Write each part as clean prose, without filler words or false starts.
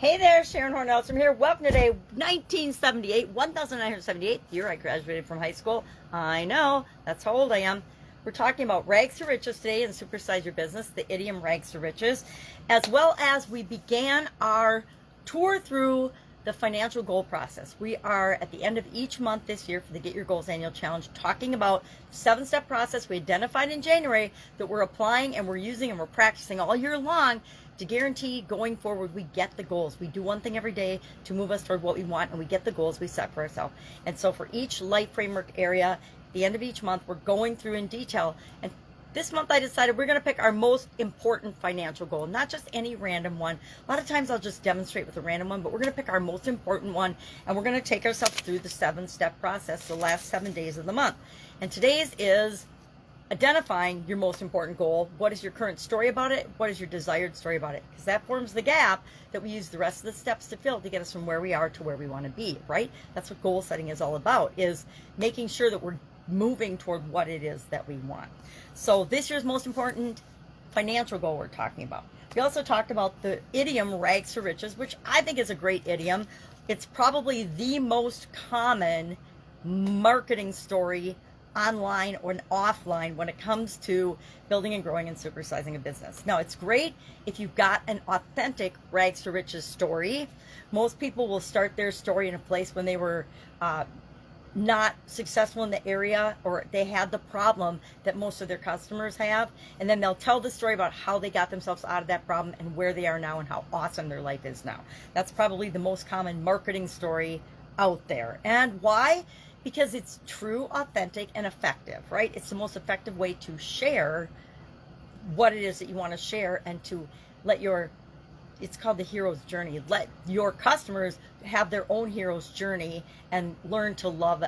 Hey there, Sharon Horne-Ellstrom here. Welcome to day 1978, the year I graduated from high school. I know, that's how old I am. We're talking about rags to riches today and Supersize Your Business, the idiom rags to riches, as well as we began our tour through the financial goal process. We are at the end of each month this year for the Get Your Goals Annual Challenge talking about 7-step process we identified in January that we're applying and we're using and we're practicing all year long to guarantee going forward we get the goals. We do one thing every day to move us toward what we want, and we get the goals we set for ourselves. And so for each life framework area, at the end of each month, we're going through in detail. And this month I decided we're going to pick our most important financial goal, not just any random one. A lot of times I'll just demonstrate with a random one, but we're going to pick our most important one, and we're going to take ourselves through the 7-step process the last 7 days of the month. And today's is identifying your most important goal. What is your current story about it? What is your desired story about it? Because that forms the gap that we use the rest of the steps to fill to get us from where we are to where we want to be, right? That's what goal setting is all about, is making sure that we're moving toward what it is that we want. So this year's most important financial goal we're talking about. We also talked about the idiom rags to riches, which I think is a great idiom. It's probably the most common marketing story online or offline when it comes to building and growing and supersizing a business. Now, it's great if you've got an authentic rags to riches story. Most people will start their story in a place when they were not successful in the area, or they had the problem that most of their customers have, and then they'll tell the story about how they got themselves out of that problem and where they are now and how awesome their life is now. That's probably the most common marketing story out there. And why? Because it's true, authentic, and effective, right? It's the most effective way to share what it is that you want to share, and to let your, it's called the hero's journey. Let your customers have their own hero's journey and learn to love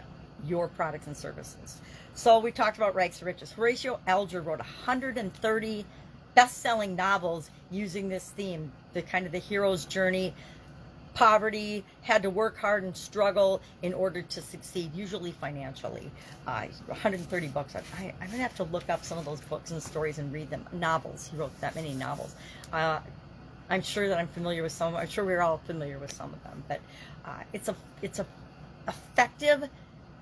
your products and services. So we talked about rags to riches. Horatio Alger wrote 130 best-selling novels using this theme, the kind of the hero's journey. Poverty, had to work hard and struggle in order to succeed, usually financially. 130 books. I'm going to have to look up some of those books and stories and read them. Novels. He wrote that many novels. I'm sure that I'm familiar with some. I'm sure we're all familiar with some of them. But it's a effective,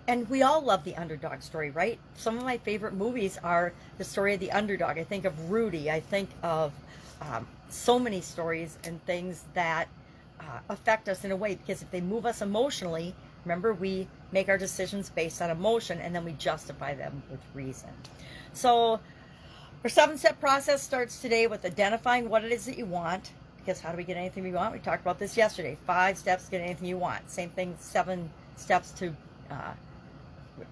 and we all love the underdog story, right? Some of my favorite movies are the story of the underdog. I think of Rudy. I think of so many stories and things that affect us in a way, because if they move us emotionally, remember, we make our decisions based on emotion, and then we justify them with reason. So our 7-step process starts today with identifying what it is that you want, because how do we get anything we want? We talked about this yesterday. 5 steps to get anything you want. Same thing, 7 steps to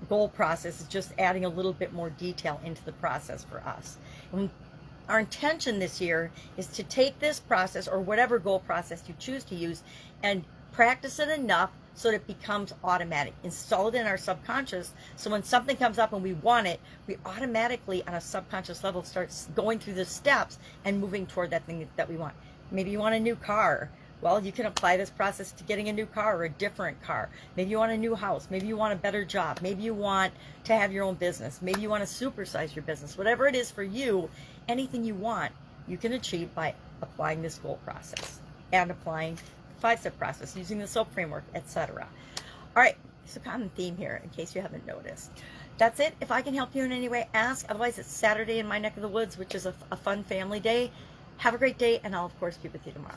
goal process is just adding a little bit more detail into the process for us. And our intention this year is to take this process, or whatever goal process you choose to use, and practice it enough so that it becomes automatic. Install it in our subconscious, so when something comes up and we want it, we automatically on a subconscious level start going through the steps and moving toward that thing that we want. Maybe you want a new car. Well, you can apply this process to getting a new car or a different car. Maybe you want a new house. Maybe you want a better job. Maybe you want to have your own business. Maybe you want to supersize your business. Whatever it is for you, anything you want, you can achieve by applying this goal process and applying the 5-step process, using the SOAP framework, etc. All right, it's a common theme here in case you haven't noticed. That's it. If I can help you in any way, ask. Otherwise, it's Saturday in my neck of the woods, which is a fun family day. Have a great day, and I'll, of course, be with you tomorrow.